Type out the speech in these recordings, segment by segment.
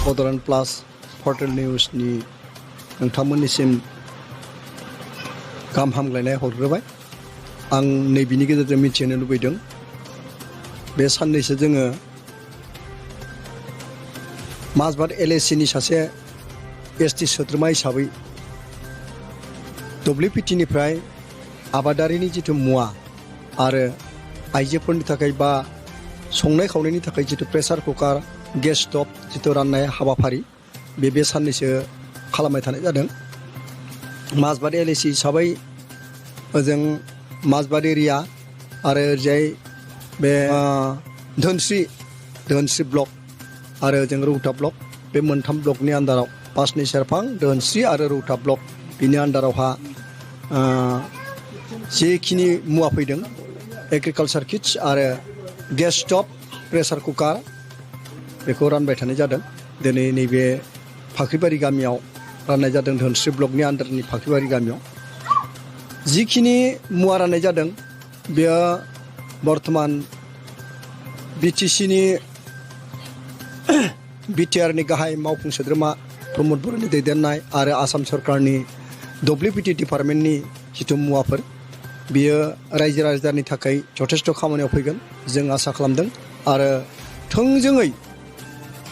Bodoland Plus Portal News ni नोंथांमोननिसिम गाहाम हामग्लायनाय हरग्रोबाय आं नैबेनि गेजेरजों मिथिनो लुबैदों बे साननैसो जोङो माजबाद LAC नि सासे ST सोद्रोमा हिसाबै WPT-निफ्राय आबादारिनि जिथु मुवा आरो आइजोफोरनि थाखाय बा संनाय खावनायनि थाखाय जिथु प्रेसार कुकार गेस स्टोव जिथु राननाय हाबाफारि बे साननैसो खालामबाय थानाय जादों माजबाद LAC हिसाबै ओजों माजबाद एरिया आरो ओरैजाय बे धोनस्रि ब्लक आरो ओजों रौता ब्लक बे मोनथाम ब्लकनि आन्दाराव पासनि सेरफां धोनस्रि आरो रौता ब्लक बिनि आन्दारावहा जेखिनि मुवा फैदों एग्रिकालचार किट्स आरो गेस स्टोव प्रेसार कुकार बेखौ रानबाय थानाय जादों दिनै नैबे फाख्रिबारि गामियाव राननाय जादों धोनस्रि ब्लकनि आन्दारनि फाख्रिबारि गामियाव जिखिनि मुवा राननाय जादों बेयो बर्तमान BTC-नि BTR-नि गाहाय मावफुं सोद्रोमा प्रमद बर'नि दैदेननाय आरो आसाम सरकारनि WPT डिपार्टमेन्टनि जिथु मुवाफोर बियो रायजो राजानि थाखाय जथेस्थ' खामानियाव फैगोन जों आसा खालामदों आरो थोंजोङै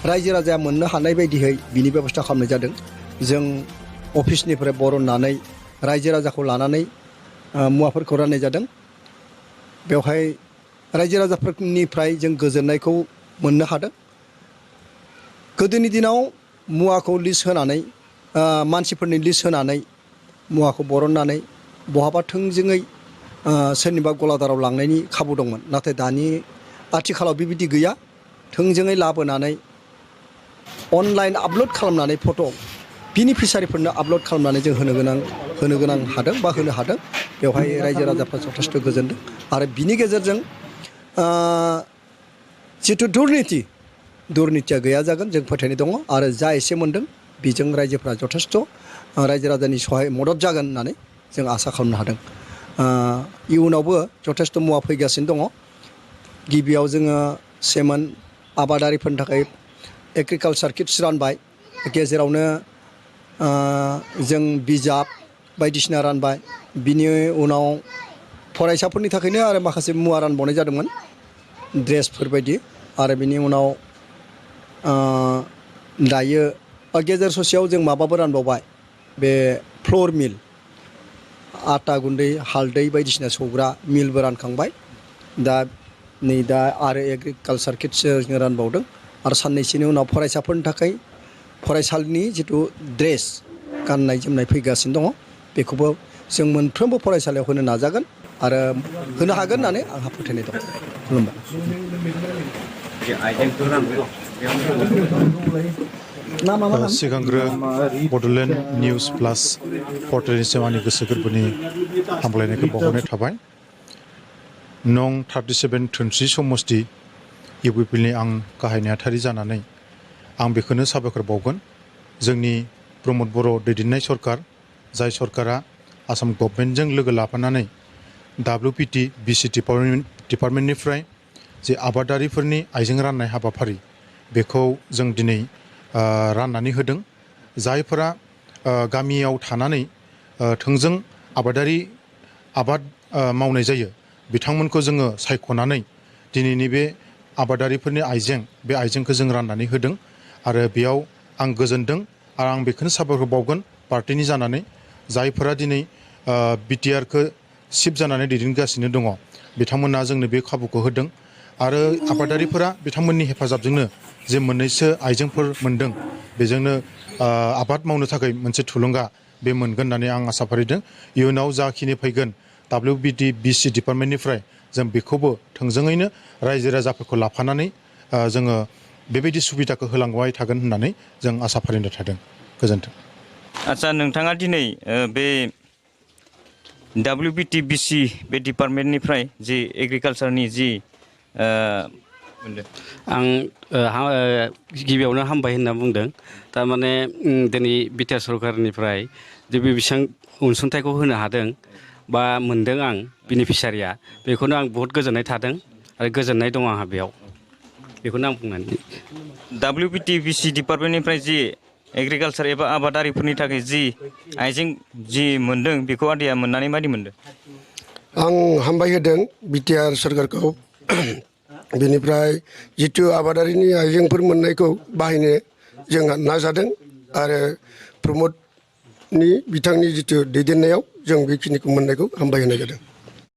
रायजो राजाया मोननो हानाय बायदियै बिनि बेबस्था खालामनाय जादों जों अफिसनिफ्राय बरननानै रायजो राजाखौ लानानै मुवाफोरखौ राननाय जादों बेवहाय रायजो राजाफोरनिफ्राय जों गोजोननायखौ मोननो हादों गोदोनि दिनाव मुवाखौ लिस्ट होनानै मानसिफोरनि लिस्ट होनानै मुवाखौ बरननानै बहाबा थोंजोङै सोरनिबा गलादाराव लांनायनि खाबु दंमोन नाथाय दानि आथिखालाव बेबायदि गैया थोंजोङै लाबोनानै अनलाइन आपल'ड खालामनानै फट' बेनिफिसारिफोरनो आपल'ड खालामनानै जों होनो गोनां हादों बा होनो हादों बेवहाय रायजो राजाफ्रा जथेस्थ' गोजोनदों आरो बिनि गेजेरजों जिथु दुर्निथिया गैया जागोन जों फोथायनाय दङ आरो जा एसे मोनदों बेजों रायजोफ्रा जथेस्थ' रायजो राजानि सहाय मदद जागोन होननानै जों आसा खालामनो हादों इयुनावबो जथेस्थ' मुवा फैगासिनो दङ गिबियाव जोङो सेमोन आबादारिफोरनि थाखाय एग्रिकालचार किट्स रानबाय गेजेरावनो जों बिजाब बायदिसिना रानबाय बिनि उनाव फरायसाफोरनि थाखायनो आरो माखासे मुवा रानबावनाय जादोंमोन ड्रेसफोर बायदि आरो बिनि उनाव दायो गेजेर ससेयाव जों माबाबो रानबावबाय बे फ्ल'र मिल आटा गुन्दै हालदै बायदिसिना सौग्रा मिलबो रानखांबाय दा आरो एग्रिकालचार किट्स जों रानबावदों आरो साननैसोनि उनाव फरायसाफोरनि थाखाय फरायसालिनि जिथु ड्रेस गाननाय जोमनाय फैगासिनो दङ बेखौबो जों मोनफ्रोमबो फरायसालियाव होनो नाजागोन आरो होनो हागोन होननानै आंहा फोथायनाय दं खुलुमबाय सिगांग्रो बड'लेण्ड निउज प्लास पर्टेलनिसिम आंनि गोसो गोरबोनि हामलायनायखौ बावहरनाय थाबाय नं 37 धोनस्रि समस्ति UPL-नि आं गाहाय नेहाथारि जानानै आं बेखौनो साबायखर बावगोन जोंनि प्रमद बर' दैदेननाय सरकार जाय सरकारा आसाम गभर्नमेन्टजों लोगो लाफानानै WPT BC डिपार्टमेन्टनिफ्राय जे आबादारिफोरनि आइजें राननाय हाबाफारि बेखौ जों दिनै राननानै होदों जायफोरा गामियाव थानानै थोंजों आबाद मावनाय जायो बिथांमोनखौ जोङो सायख'नानै दिनैनि बे आबादारिफोरनि बे आइजेंखौ जों राननानै होदों आरो बेयाव आं गोजोनदों आरो आं बेखौनो साबायखर बावगोन पार्टिनि जानानै जायफोरा दिनै BTR-खौ सिफ जानानै दैदेनगासिनो दङ बिथांमोना जोंनो बे खाबुखौ होदों आरो आबादारिफोरा बिथांमोननि हेफाजाबजोंनो जे मोननैसो आइजेंफोर मोनदों बेजोंनो आबाद मावनो थाखाय मोनसे थुलुंगा बे मोनगोन होननानै आं आसा फारिदों इयुनाव जाखिनि फैगोन WPT BC डिपार्टमेन्टनिफ्राय जों बेखौबो थोंजोङैनो रायजो राजाफोरखौ लाफानानै जोङो बेबायदि सुबिदाखौ होलांबाय थागोन होननानै जों आसा फारिनो थादों गोजोन्थों आच्छा नोंथाङा दिनै बे WPT BC बे डिपार्टमेन्टनिफ्राय जि एग्रिकालचारनि जि मोनदों? आं गिबियावनो हामबाय होनना बुंदों। थारमाने दिनै बिटिआर सरकारनिफ्राय जे बेसेबां अनसुंथाइखौ होनो हादों बा मोनदों आं बेनिफिसारिया, बेखौनो आं बहुत गोजोननाय थादों आरो गोजोननाय दं आंहा बेयाव। बेखौनो आं बुंनानै WPTBC डिपार्टमेन्टनिफ्राय जि एग्रिकालसार एबा आबादारिफोरनि थाखाय जि आइजें जि मोनदों बेखौ आदैया मोननानै मादि मोनदों? आं हामबाय होदों बिटिआर सरकारखौ। बेनिफ्राय जिथु आबादारिनि आइजेंफोर मोननायखौ बाहायनो जोंहा नाजादों आरो प्रमदनि बिथांनि जिथु दैदेननायाव जों बेखिनिखौ मोननायखौ हामबाय होनाय जादों।